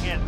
in.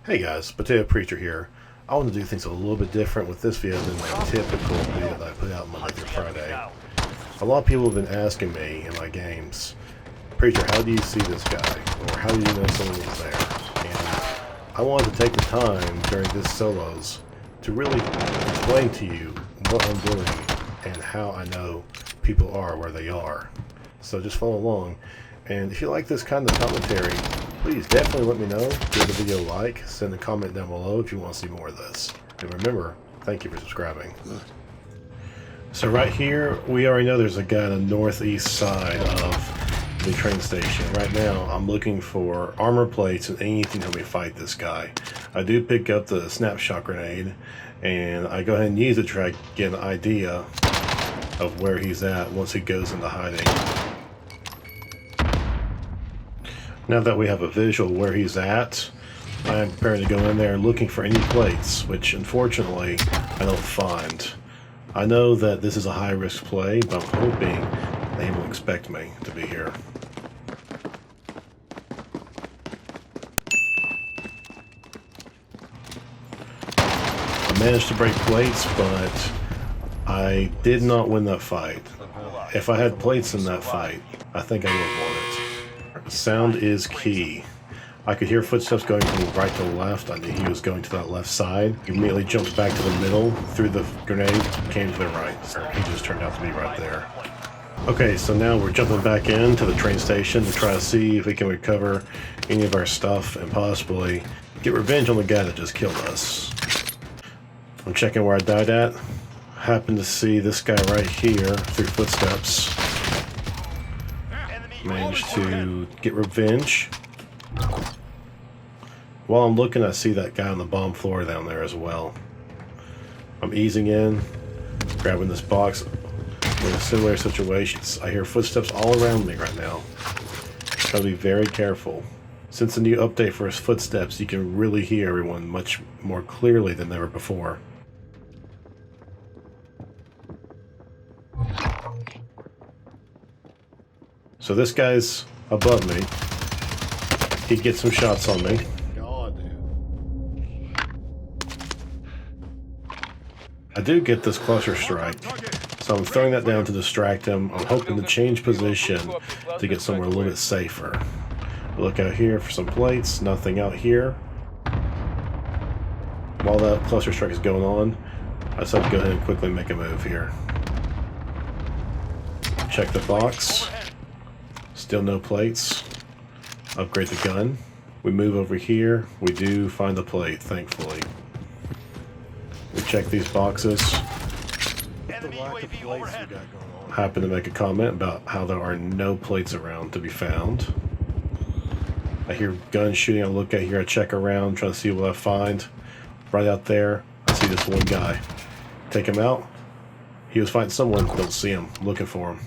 Hey guys, Potato Preacher here. I want to do things a little bit different with this video than my typical video that I put out Monday through Friday. A lot of people have been asking me in my games, Preacher, how do you see this guy? Or how do you know someone was there? And I wanted to take the time during this solos to really explain to you what I'm doing and how I know people are where they are. So just follow along. And if you like this kind of commentary, please definitely let me know. Give the video a like, send a comment down below if you want to see more of this. And remember, thank you for subscribing. So right here, we already know there's a guy on the northeast side of the train station. Right now, I'm looking for armor plates and anything to help me fight this guy. I do pick up the snapshot grenade, and I go ahead and use it to try to get an idea of where he's at once he goes into hiding. Now that we have a visual where he's at, I am prepared to go in there looking for any plates, which unfortunately I don't find. I know that this is a high-risk play, but I'm hoping they will expect me to be here. I managed to break plates, but I did not win that fight. If I had plates in that fight, I think I would have won it. Sound is key. I could hear footsteps going from right to left. I knew he was going to that left side. He immediately jumped back to the middle, threw the grenade, came to the right. He just turned out to be right there. Okay, so now we're jumping back into the train station to try to see if we can recover any of our stuff and possibly get revenge on the guy that just killed us. I'm checking where I died at. Happened to see this guy right here through footsteps. Managed to get revenge. While I'm looking, I see that guy on the bomb floor down there as well. I'm easing in, grabbing this box. We're in similar situations. I hear footsteps all around me right now. Gotta be very careful. Since the new update for his footsteps, you can really hear everyone much more clearly than ever before. So this guy's above me. He gets some shots on me. God, dude. I do get this cluster strike, so I'm throwing that down to distract him. I'm hoping to change position to get somewhere a little bit safer. Look out here for some plates. Nothing out here. While that cluster strike is going on, I just have to go ahead and quickly make a move here. Check the box. Still no plates. Upgrade the gun. We move over here. We do find the plate, thankfully. We check these boxes. Happen to make a comment about how there are no plates around to be found. I hear guns shooting. I look at here. I check around, try to see what I find. Right out there, I see this one guy. Take him out. He was fighting someone. Don't see him. Looking for him.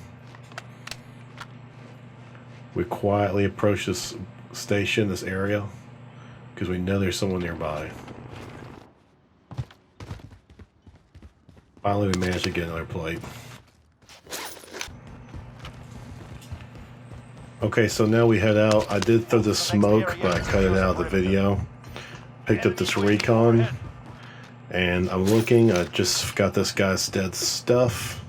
We quietly approach this station, this area, because we know there's someone nearby. Finally, we managed to get another plate. Okay, so now we head out. I did throw the smoke, but I cut it out of the video. Picked up this recon, and I'm looking. I just got this guy's dead stuff.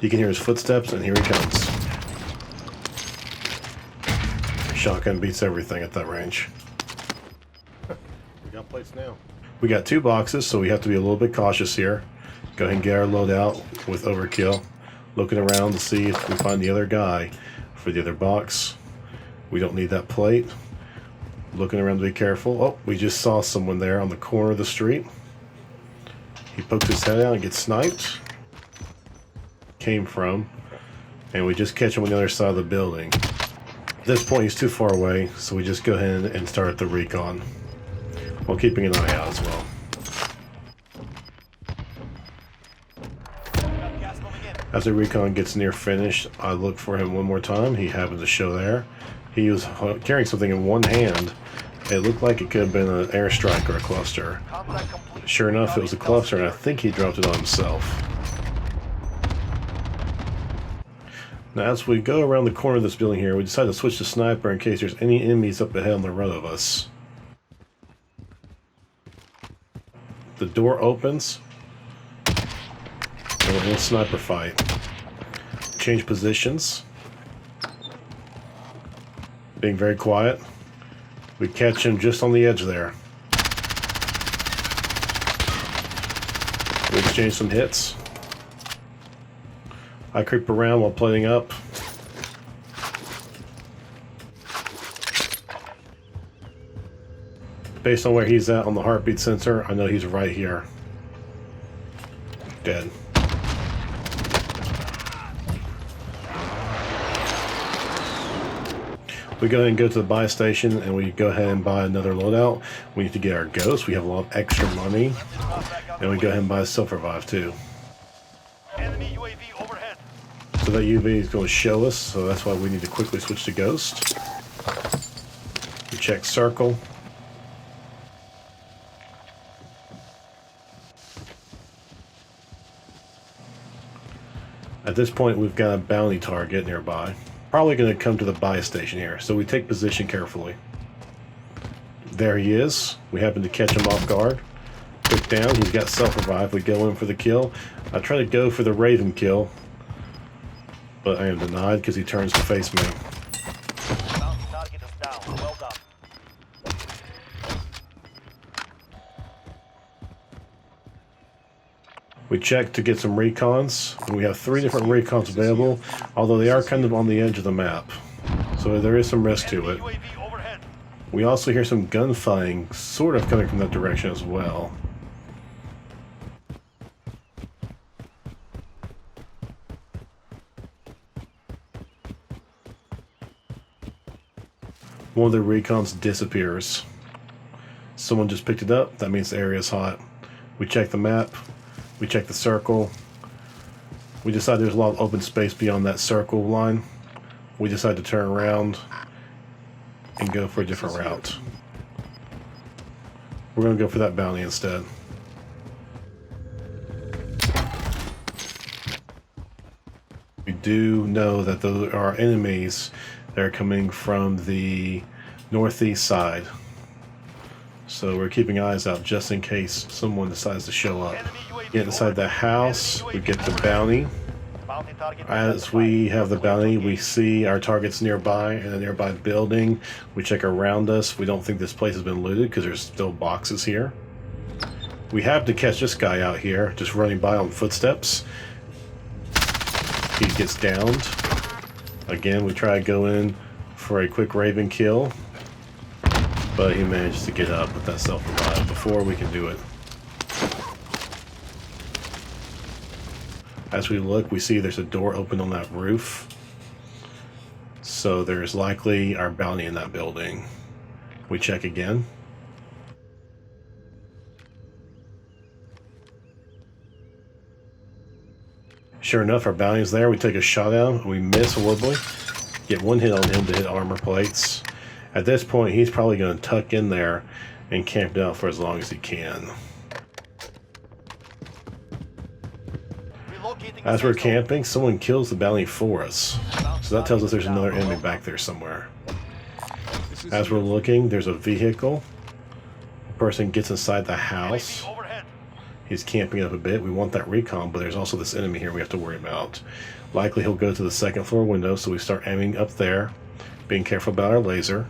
You can hear his footsteps, and here he comes. Shotgun beats everything at that range. We got plates now. We got 2 boxes, so we have to be a little bit cautious here. Go ahead and get our loadout with overkill. Looking around to see if we find the other guy for the other box. We don't need that plate. Looking around to be careful. Oh, we just saw someone there on the corner of the street. He poked his head out and gets sniped. Came from. And we just catch him on the other side of the building. At this point, he's too far away, so we just go ahead and start the recon, while keeping an eye out as well. As the recon gets near finished, I look for him one more time. He happens to show there. He was carrying something in one hand. It looked like it could have been an airstrike or a cluster. Sure enough, it was a cluster, and I think he dropped it on himself. Now, as we go around the corner of this building here, we decide to switch to sniper in case there's any enemies up ahead on the road of us. The door opens, and we're in a sniper fight. Change positions. Being very quiet. We catch him just on the edge there. We exchange some hits. I creep around while plating up. Based on where he's at on the heartbeat sensor, I know he's right here. Dead. We go ahead and go to the buy station and we go ahead and buy another loadout. We need to get our ghost. We have a lot of extra money. And we go ahead and buy a self-revive too. Enemy UAV overhead. So that UV is going to show us, so that's why we need to quickly switch to Ghost. We check Circle. At this point, we've got a bounty target nearby. Probably going to come to the buy station here, so we take position carefully. There he is. We happen to catch him off guard. Quick down, he's got self-revive. We go in for the kill. I try to go for the Raven kill, but I am denied because he turns to face me. Bounty target is down. Well done. We check to get some recons. We have 3 different recons available, although they are kind of on the edge of the map, so there is some risk to it. We also hear some gunfighting sort of coming from that direction as well. One of the recons disappears. Someone just picked it up. That means the area is hot. We check the map. We check the circle. We decide there's a lot of open space beyond that circle line. We decide to turn around and go for a different route. We're going to go for that bounty instead. We do know that there are enemies that are coming from the northeast side. So we're keeping eyes out just in case someone decides to show up. Get inside the house, we get the bounty. As we have the bounty, we see our targets nearby in a nearby building. We check around us. We don't think this place has been looted because there's still boxes here. We have to catch this guy out here, just running by on footsteps. He gets downed. Again, we try to go in for a quick Raven kill, but he managed to get up with that self-revive before we can do it. As we look, we see there's a door open on that roof. So there's likely our bounty in that building. We check again. Sure enough, our bounty is there. We take a shot at him. We miss horribly. Get one hit on him to hit armor plates. At this point, he's probably going to tuck in there and camp out for as long as he can. As we're camping, someone kills the bounty for us. So that tells us there's another enemy back there somewhere. As we're looking, there's a vehicle. A person gets inside the house. He's camping up a bit. We want that recon, but there's also this enemy here we have to worry about. Likely he'll go to the second floor window, so we start aiming up there. Being careful about our laser.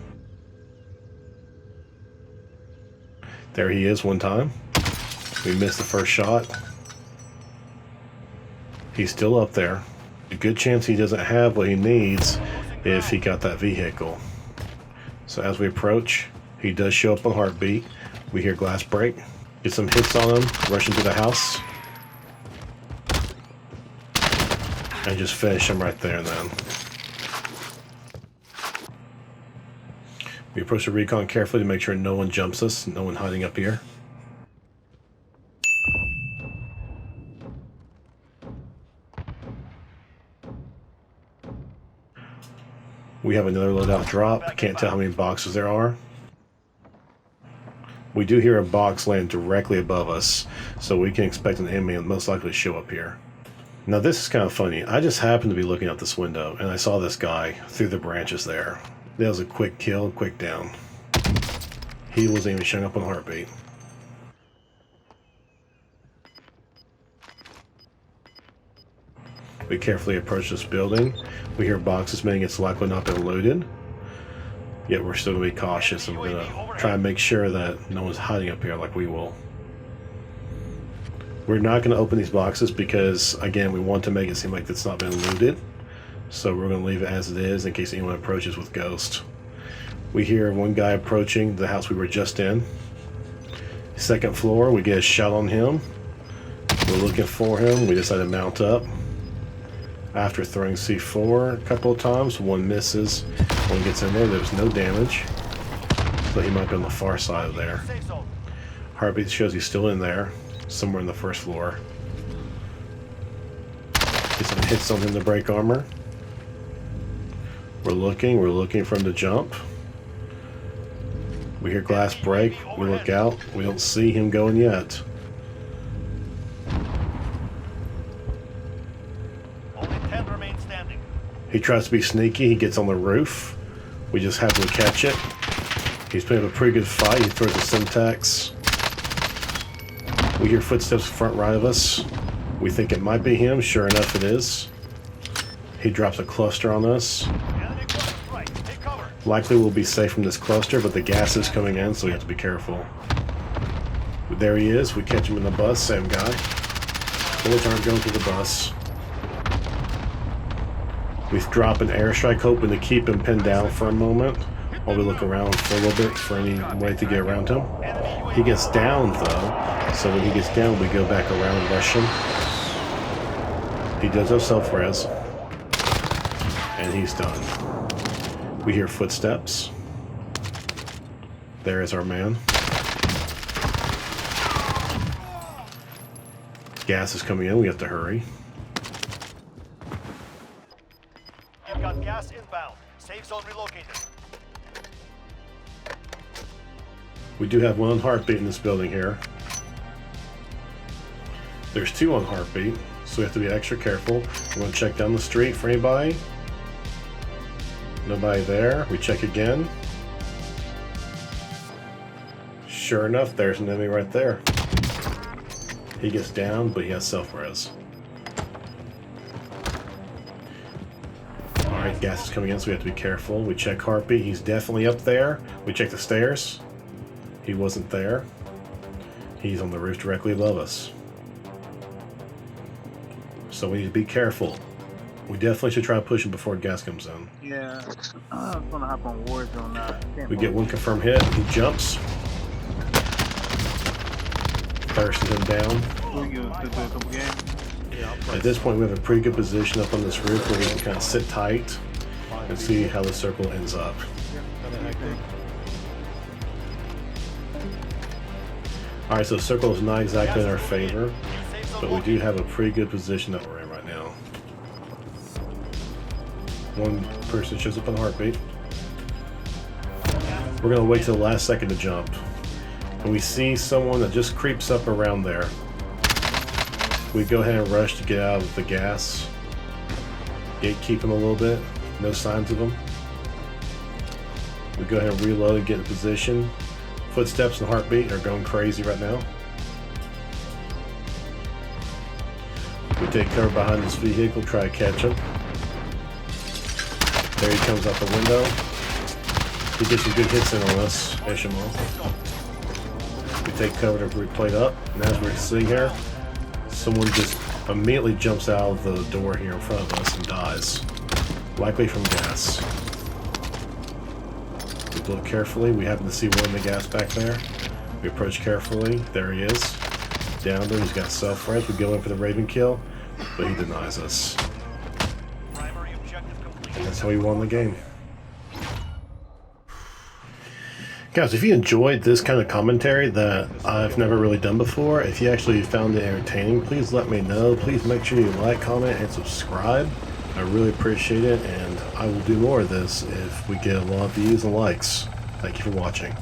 There he is one time. We missed the first shot. He's still up there. A good chance he doesn't have what he needs if he got that vehicle. So as we approach, he does show up on heartbeat. We hear glass break. Get some hits on him, rush into the house. And just finish him right there and then. We approach the recon carefully to make sure no one jumps us, no one hiding up here. We have another loadout drop. Can't tell how many boxes there are. We do hear a box land directly above us, so we can expect an enemy and most likely show up here. Now this is kind of funny. I just happened to be looking out this window and I saw this guy through the branches there. That was a quick kill, quick down. He wasn't even showing up on heartbeat. We carefully approach this building. We hear boxes, meaning it's likely not been looted. Yet we're still going to be cautious and we're going to try and make sure that no one's hiding up here like we will. We're not going to open these boxes because, again, we want to make it seem like it's not been looted. So we're going to leave it as it is in case anyone approaches with Ghost. We hear one guy approaching the house we were just in. Second floor, we get a shot on him. We're looking for him. We decide to mount up. After throwing C4 a couple of times, one misses. One gets in there, there's no damage. So he might be on the far side of there. Heartbeat shows he's still in there, somewhere in the first floor. Get some hits on him to break armor. We're looking for him to jump. We hear glass break, we look out, we don't see him going yet. He tries to be sneaky, he gets on the roof. We just happen to catch it. He's putting up a pretty good fight, he throws a Syntax. We hear footsteps front right of us. We think it might be him, sure enough it is. He drops a cluster on us. Likely we'll be safe from this cluster, but the gas is coming in, so we have to be careful. There he is, we catch him in the bus, same guy. Bullets aren't going through the bus. We drop an airstrike, hoping to keep him pinned down for a moment while we look around for a little bit for any way to get around him. He gets down though, so when he gets down we go back around and rush him. He does have self-res. And he's done. We hear footsteps. There is our man. Gas is coming in, we have to hurry. You've got gas inbound. Safe zone relocated. We do have one on heartbeat in this building here. There's two on heartbeat, so we have to be extra careful. We're going to check down the street for anybody. Nobody there. We check again. Sure enough, there's an enemy right there. He gets down, but he has self-res. Alright, gas is coming in, so we have to be careful. We check heartbeat. He's definitely up there. We check the stairs. He wasn't there. He's on the roof directly above us. So we need to be careful. We definitely should try to push him before gas comes in. Yeah, I'm gonna hop on Warzone now. We get one confirmed hit. He jumps. Bursts him down. At this point, we have a pretty good position up on this roof where we can kind of sit tight and see how the circle ends up. Alright, so the circle is not exactly in our favor, but we do have a pretty good position that we're in right now. One person shows up on heartbeat. We're going to wait till the last second to jump. And we see someone that just creeps up around there. We go ahead and rush to get out of the gas. Gatekeep him a little bit. No signs of him. We go ahead and reload and get in position. Footsteps and heartbeat are going crazy right now. We take cover behind this vehicle, try to catch him. There he comes out the window. He gets some good hits in on us, Ishmael. We take cover to plate up, and as we're seeing here, someone just immediately jumps out of the door here in front of us and dies. Likely from gas. We look carefully. We happen to see one in the gas back there. We approach carefully. There he is. Down there. He's got self-range. We go in for the Raven kill, but he denies us. Primary objective complete. And that's how we won the game. Guys, if you enjoyed this kind of commentary that I've never really done before, if you actually found it entertaining, please let me know. Please make sure you like, comment, and subscribe. I really appreciate it, and I will do more of this if we get a lot of views and likes. Thank you for watching.